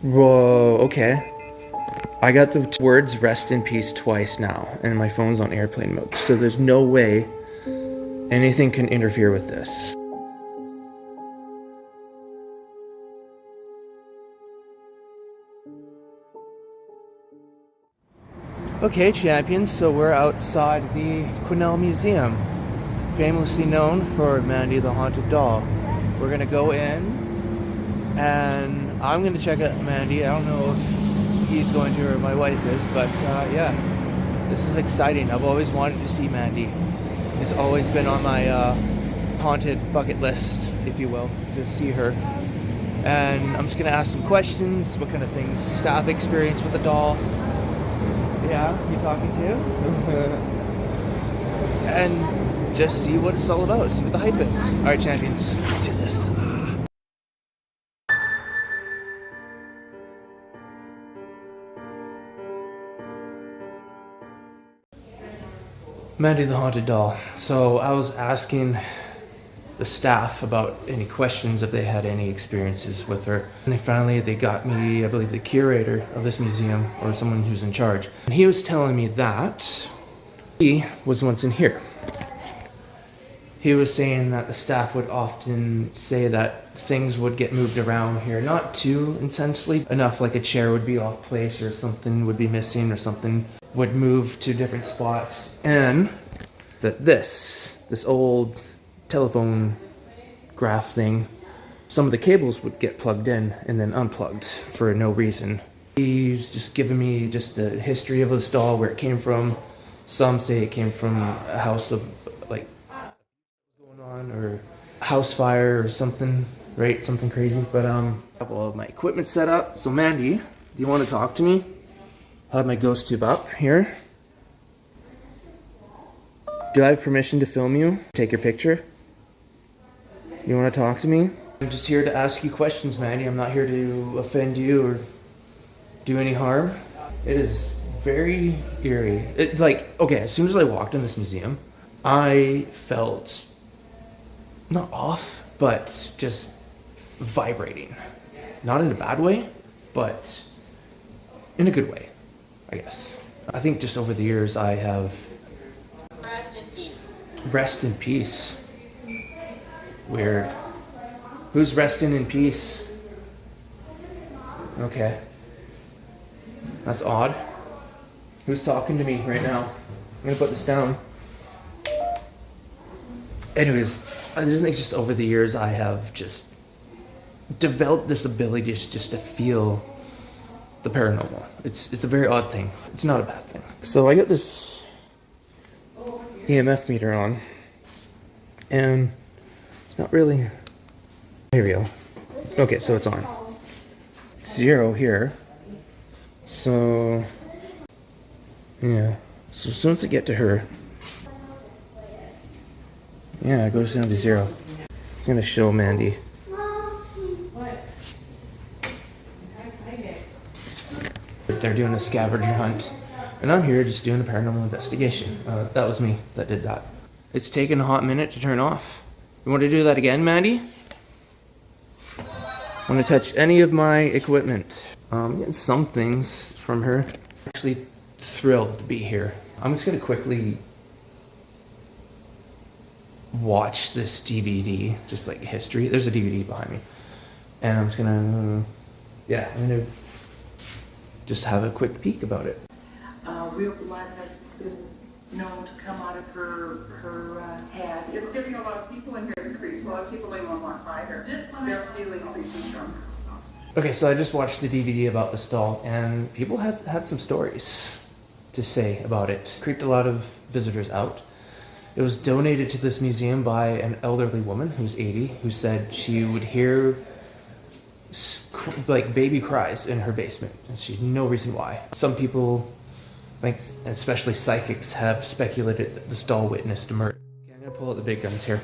Whoa, okay. I got the words rest in peace twice now, and my phone's on airplane mode, so there's no way anything can interfere with this. Okay, champions, so we're outside the Quesnel Museum, famously known for Mandy the Haunted Doll. We're gonna go in, and I'm gonna check out Mandy. I don't know if he's going to or my wife is, but yeah, this is exciting. I've always wanted to see Mandy. It's always been on my haunted bucket list, if you will, to see her. And I'm just gonna ask some questions. What kind of things staff experience with the doll? Yeah, you talking to? And just see what it's all about. See what the hype is. All right, champions, let's do this. Mandy the Haunted Doll. So I was asking the staff about any questions, if they had any experiences with her. And they got me, I believe, the curator of this museum, or someone who's in charge. And he was telling me that he was once in here. He was saying that the staff would often say that things would get moved around here, not too intensely, enough like a chair would be off place or something would be missing or something would move to different spots. And that this old telephone graph thing, some of the cables would get plugged in and then unplugged for no reason. He's just giving me just a history of this doll, where it came from. Some say it came from a house of like going on, or a house fire or something, right? Something crazy. But a couple of my equipment set up. So Mandy, do you want to talk to me? I have my ghost tube up here. Do I have permission to film you? Take your picture? You want to talk to me? I'm just here to ask you questions, Mandy. I'm not here to offend you or do any harm. It is very eerie. Okay, as soon as I walked in this museum, I felt not off, but just vibrating. Not in a bad way, but in a good way, I guess. I think just over the years I have... Rest in peace. Rest in peace. Weird. Who's resting in peace? Okay. That's odd. Who's talking to me right now? I'm gonna put this down. Anyways, I just think just over the years I have just developed this ability just to feel the paranormal. It's a very odd thing. It's not a bad thing. So I got this EMF meter on, and it's not really... Here we go. Okay, so it's on. 0 here. So, yeah. So as soon as I get to her, yeah, it goes down to 0. It's gonna show Mandy. They're doing a scavenger hunt, and I'm here just doing a paranormal investigation. That was me that did that. It's taken a hot minute to turn off. You want to do that again, Mandy? Want to touch any of my equipment? I'm getting some things from her. Actually thrilled to be here. I'm just gonna quickly watch this DVD, just like history. There's a DVD behind me, and I'm just gonna, yeah, I'm gonna just have a quick peek about it. Real blood has been known to come out of her head. It's giving a lot of people in here the creeps. A lot of people don't even want to buy her. They're feeling creepy from her. So. Okay, so I just watched the DVD about this doll, and people had some stories to say about it. Creeped a lot of visitors out. It was donated to this museum by an elderly woman who's 80, who said she would hear like baby cries in her basement, and she had no reason why. Some people, like especially psychics, have speculated that this doll witnessed a murder. Okay, I'm gonna pull out the big guns here.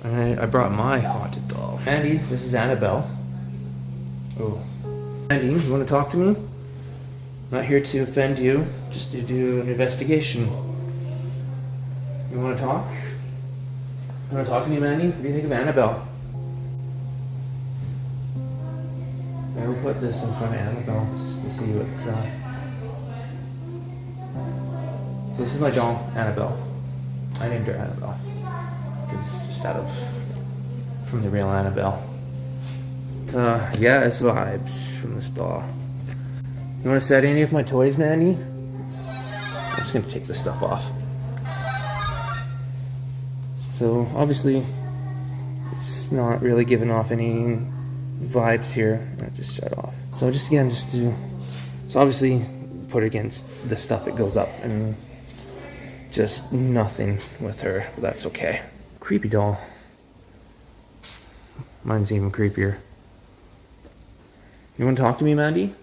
I brought my haunted doll. Mandy, this is Annabelle. Oh, Mandy, you want to talk to me? Not here to offend you, just to do an investigation. You want to talk? You want to talk to me, Mandy? What do you think of Annabelle? I'll put this in front of Annabelle just to see what. So this is my doll, Annabelle. I named her Annabelle. It's just from the real Annabelle. Yeah, it's vibes from this doll. You want to set any of my toys, Mandy? I'm just gonna take this stuff off. So obviously, it's not really giving off any vibes here. I just shut off. So so obviously put against the stuff that goes up, and just nothing with her, but that's okay. Creepy doll. Mine's even creepier. You want to talk to me, Mandy?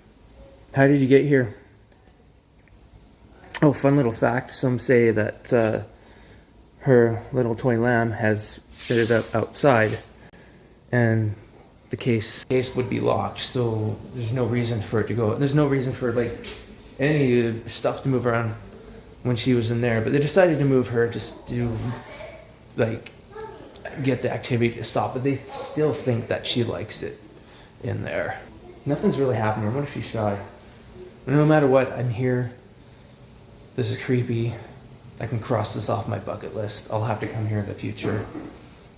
How did you get here? Oh, fun little fact. Some say that her little toy lamb has fitted up outside, and the case would be locked, so there's no reason for it to go. There's no reason for like any stuff to move around when she was in there, but they decided to move her just to like get the activity to stop, but they still think that she likes it in there. Nothing's really happening. What if she's shy? No matter what, I'm here. This is creepy. I can cross this off my bucket list. I'll have to come here in the future,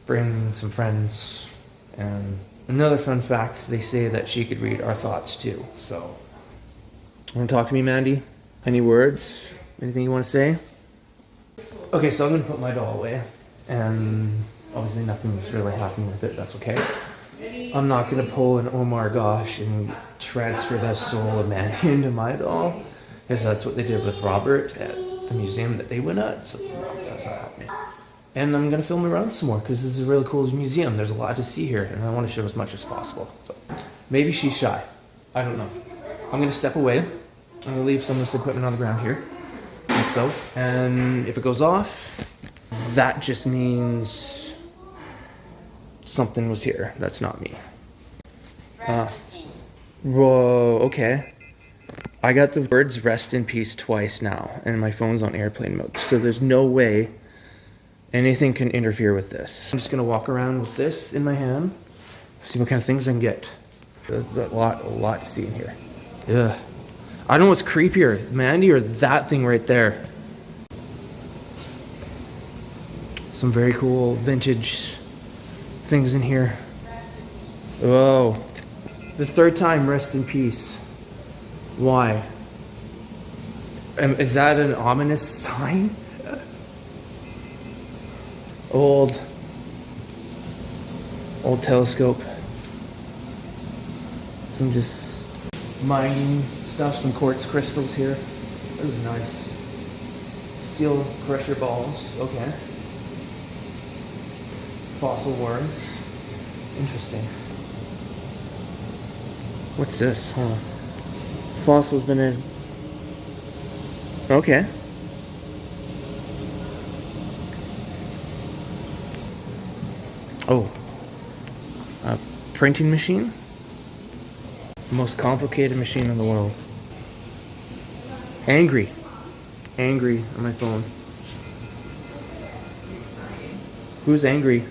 bring some friends, and another fun fact, they say that she could read our thoughts too. So, want to talk to me, Mandy? Any words? Anything you want to say? Okay, so I'm going to put my doll away, and obviously nothing's really happening with it. That's okay. I'm not going to pull an oh my gosh and transfer the soul of Mandy into my doll, because that's what they did with Robert at the museum that they went at. So no, that's not happening. And I'm going to film around some more, because this is a really cool museum. There's a lot to see here, and I want to show as much as possible. So maybe she's shy. I don't know. I'm going to step away. I'm going to leave some of this equipment on the ground here, like so. And if it goes off, that just means something was here. That's not me. Rest in peace. Whoa, okay. I got the words rest in peace twice now, and my phone's on airplane mode, so there's no way anything can interfere with this. I'm just gonna walk around with this in my hand, see what kind of things I can get. There's a lot to see in here. Yeah. I don't know what's creepier, Mandy or that thing right there. Some very cool vintage things in here. Whoa. The third time, rest in peace. Why? Is that an ominous sign? Old telescope. Some just mining stuff, some quartz crystals here. This is nice. Steel crusher balls, okay. Fossil worms. Interesting. What's this? Hold on. Fossils been in. Okay. Oh. A printing machine? The most complicated machine in the world. Angry on my phone. Who's angry?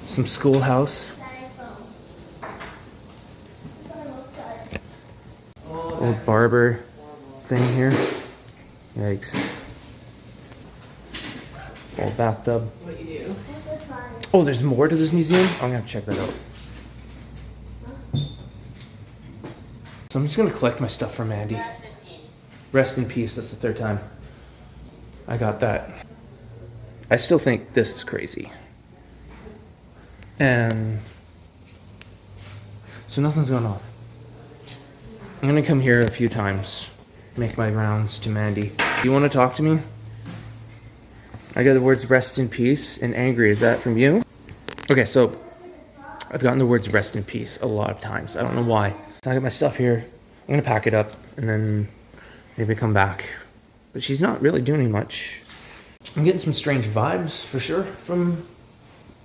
Some schoolhouse. Old barber thing here. Yikes. Old bathtub. Oh, there's more to this museum? I'm gonna check that out. So I'm just gonna collect my stuff for Mandy. Rest in peace. Rest in peace, that's the third time. I got that. I still think this is crazy. And so nothing's going off. I'm gonna come here a few times, make my rounds to Mandy. You wanna talk to me? I got the words rest in peace and angry. Is that from you? Okay, so I've gotten the words rest in peace a lot of times. I don't know why. I got my stuff here. I'm gonna pack it up and then maybe come back. But she's not really doing much. I'm getting some strange vibes for sure from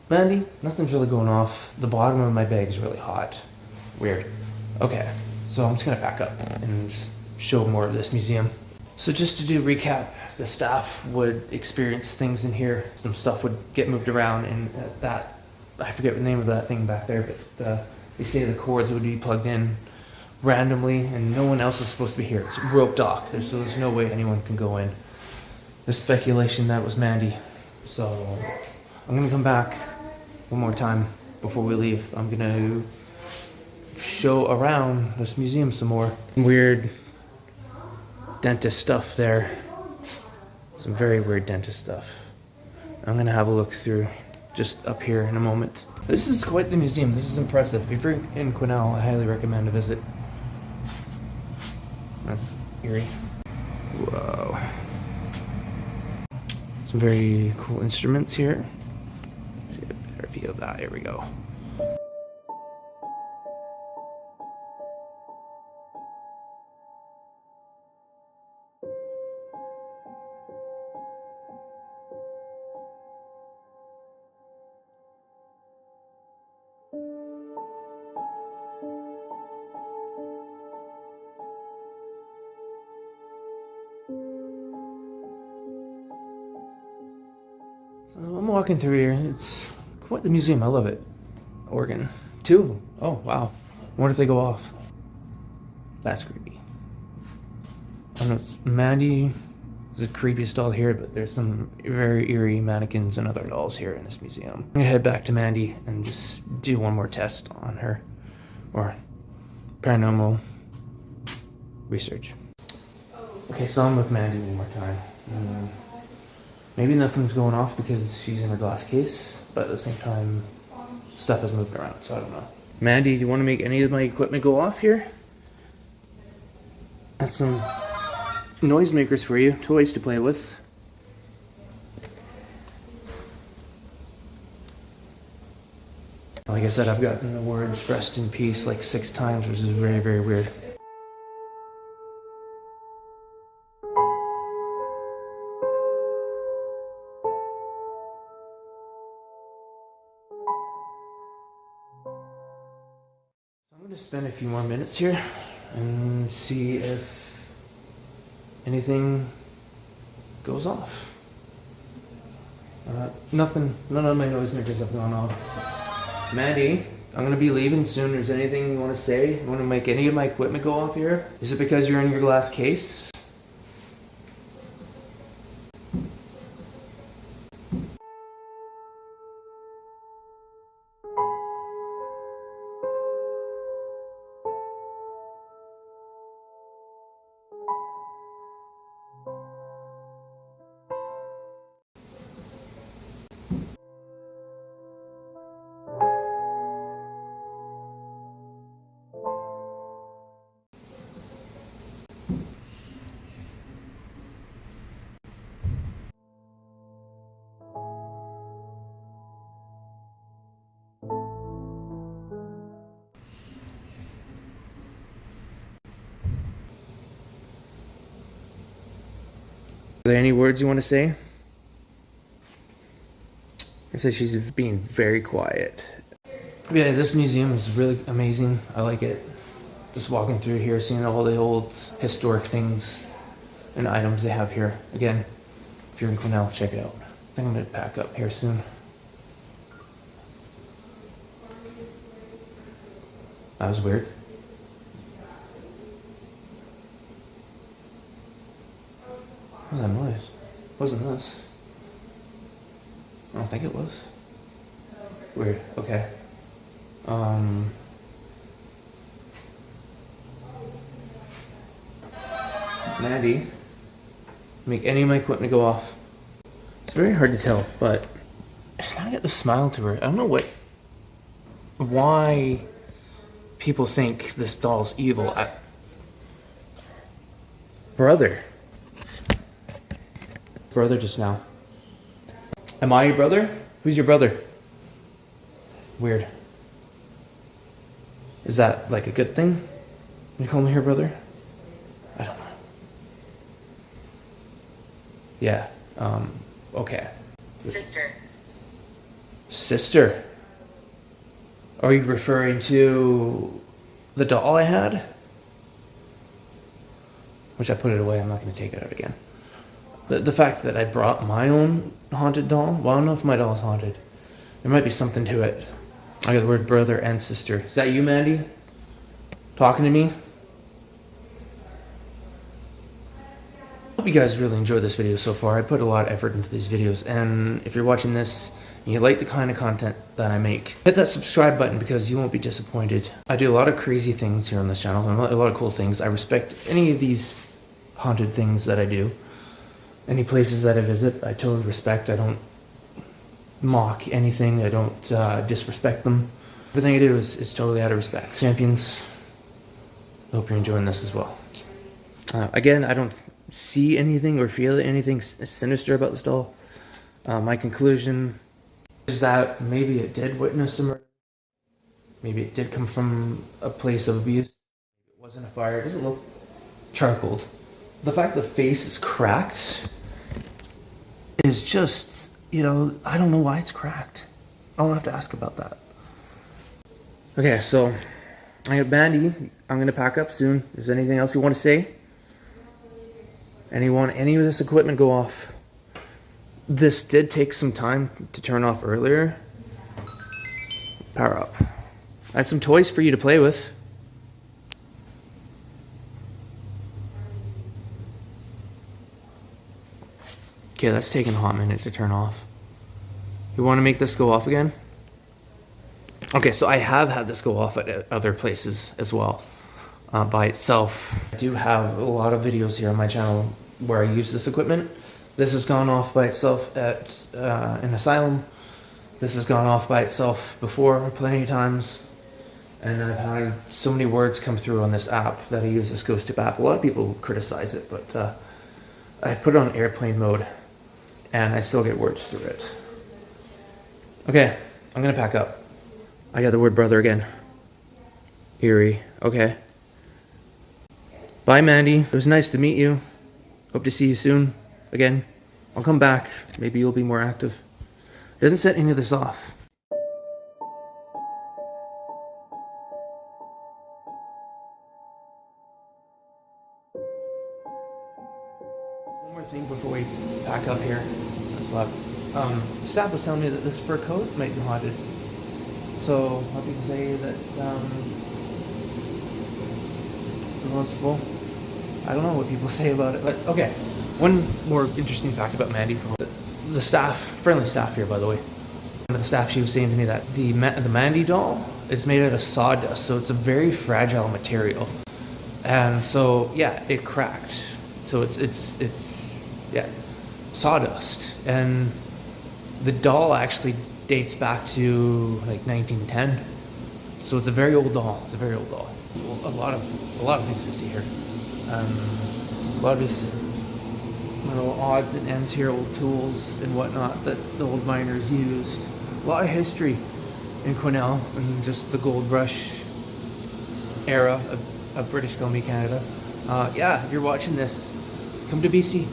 Mandy. Nothing's really going off. The bottom of my bag is really hot. Weird. Okay, so I'm just gonna pack up and just show more of this museum. So just to do recap, the staff would experience things in here. Some stuff would get moved around, and that, I forget the name of that thing back there, but They say the cords would be plugged in randomly and no one else is supposed to be here. It's roped off. There's no way anyone can go in. The speculation that was Mandy. So I'm gonna come back one more time before we leave. I'm gonna show around this museum some more. Weird dentist stuff there. Some very weird dentist stuff. I'm gonna have a look through just up here in a moment. This is quite the museum. This is impressive. If you're in Quesnel, I highly recommend a visit. That's eerie. Whoa. Some very cool instruments here. Get a better view of that. Here we go. So I'm walking through here. It's quite the museum. I love it. Organ. 2 of them. Oh, wow. I wonder if they go off. That's creepy. I know it's Mandy is the creepiest doll here, but there's some very eerie mannequins and other dolls here in this museum. I'm gonna head back to Mandy and just do one more test on her, or paranormal research. Okay, so I'm with Mandy one more time. Maybe nothing's going off because she's in her glass case, but at the same time, stuff is moving around, so I don't know. Mandy, do you want to make any of my equipment go off here? That's some noisemakers for you, toys to play with. Like I said, I've gotten the word rest in peace like 6 times, which is very, very weird. I'm going to spend a few more minutes here and see if anything goes off. Nothing, none of my noisemakers have gone off. Mandy, I'm going to be leaving soon. Is there anything you want to say? You want to make any of my equipment go off here? Is it because you're in your glass case? Are there any words you want to say? I said she's being very quiet. Yeah, this museum is really amazing. I like it. Just walking through here, seeing all the old historic things and items they have here. Again, if you're in Quesnel, check it out. I think I'm gonna pack up here soon. That was weird. What was that noise? Wasn't this? I don't think it was. Weird. Okay. Mandy, make any of my equipment go off. It's very hard to tell, but I just kind of get the smile to her. I don't know why people think this doll's evil. Brother just now. Am I your brother? Who's your brother? Weird. Is that like a good thing? You call me your brother? I don't know. Yeah. Okay. Sister. Sister? Are you referring to the doll I had? Which I put it away. I'm not going to take it out again. The fact that I brought my own haunted doll, well, I don't know if my doll's haunted. There might be something to it. I got the word brother and sister. Is that you, Mandy? Talking to me? Hope you guys really enjoyed this video so far. I put a lot of effort into these videos, and if you're watching this and you like the kind of content that I make, hit that subscribe button because you won't be disappointed. I do a lot of crazy things here on this channel, and a lot of cool things. I respect any of these haunted things that I do. Any places that I visit, I totally respect. I don't mock anything. I don't disrespect them. Everything I do is totally out of respect. Champions, I hope you're enjoying this as well. Again, I don't see anything or feel anything sinister about this doll. My conclusion is that maybe it did witness a murder. Maybe it did come from a place of abuse. It wasn't a fire. It doesn't look charcoaled. The fact the face is cracked is just, you know, I don't know why it's cracked. I'll have to ask about that. Okay, so I got Mandy. I'm going to pack up soon. Is there anything else you want to say? Any of this equipment go off? This did take some time to turn off earlier. Power up. I had some toys for you to play with. Okay, that's taking a hot minute to turn off. You want to make this go off again? Okay, so I have had this go off at other places as well, by itself. I do have a lot of videos here on my channel where I use this equipment. This has gone off by itself at an asylum. This has gone off by itself before plenty of times. And I've had so many words come through on this app that I use, this Ghost Tip app. A lot of people criticize it, but I put it on airplane mode and I still get words through it. Okay, I'm gonna pack up. I got the word brother again. Eerie. Okay. Bye, Mandy. It was nice to meet you. Hope to see you soon. Again, I'll come back. Maybe you'll be more active. It doesn't set any of this off. One more thing before we pack up here. That's loud. Staff was telling me that this fur coat might be haunted. So, how people say that, responsible. I don't know what people say about it, but okay. One more interesting fact about Mandy. The staff, friendly staff here, by the way. One of the staff, she was saying to me that the Mandy doll is made out of sawdust, so it's a very fragile material. And so, yeah, it cracked. So it's yeah, sawdust. And the doll actually dates back to like 1910. So it's a very old doll. It's a very old doll. A lot of things to see here. A lot of these little odds and ends here, old tools and whatnot that the old miners used. A lot of history in Quesnel and just the gold rush era of British Columbia, Canada. Yeah, if you're watching this, come to BC,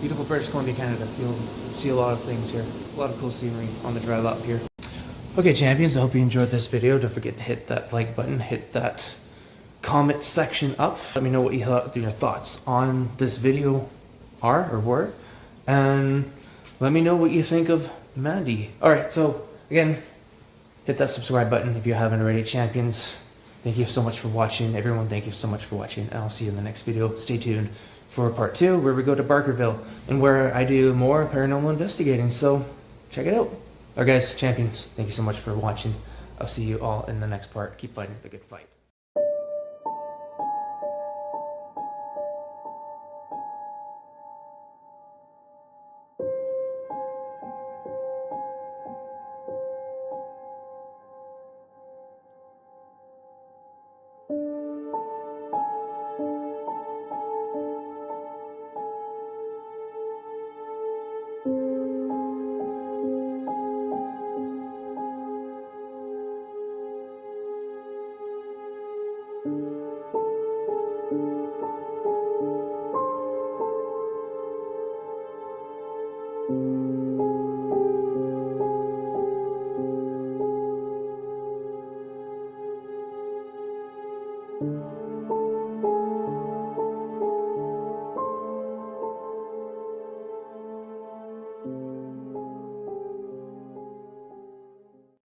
beautiful British Columbia, Canada. You'll see a lot of things here, a lot of cool scenery on the drive up here. Okay, champions, I hope you enjoyed this video. Don't forget to hit that like button, hit that comment section up. Let me know what your thoughts on this video are or were, and let me know what you think of Mandy. All right, so again, hit that subscribe button if you haven't already. Champions, thank you so much for watching. Everyone, thank you so much for watching, and I'll see you in the next video. Stay tuned for part 2, where we go to Barkerville and where I do more paranormal investigating, so check it out. All right, guys, champions, thank you so much for watching. I'll see you all in the next part. Keep fighting the good fight.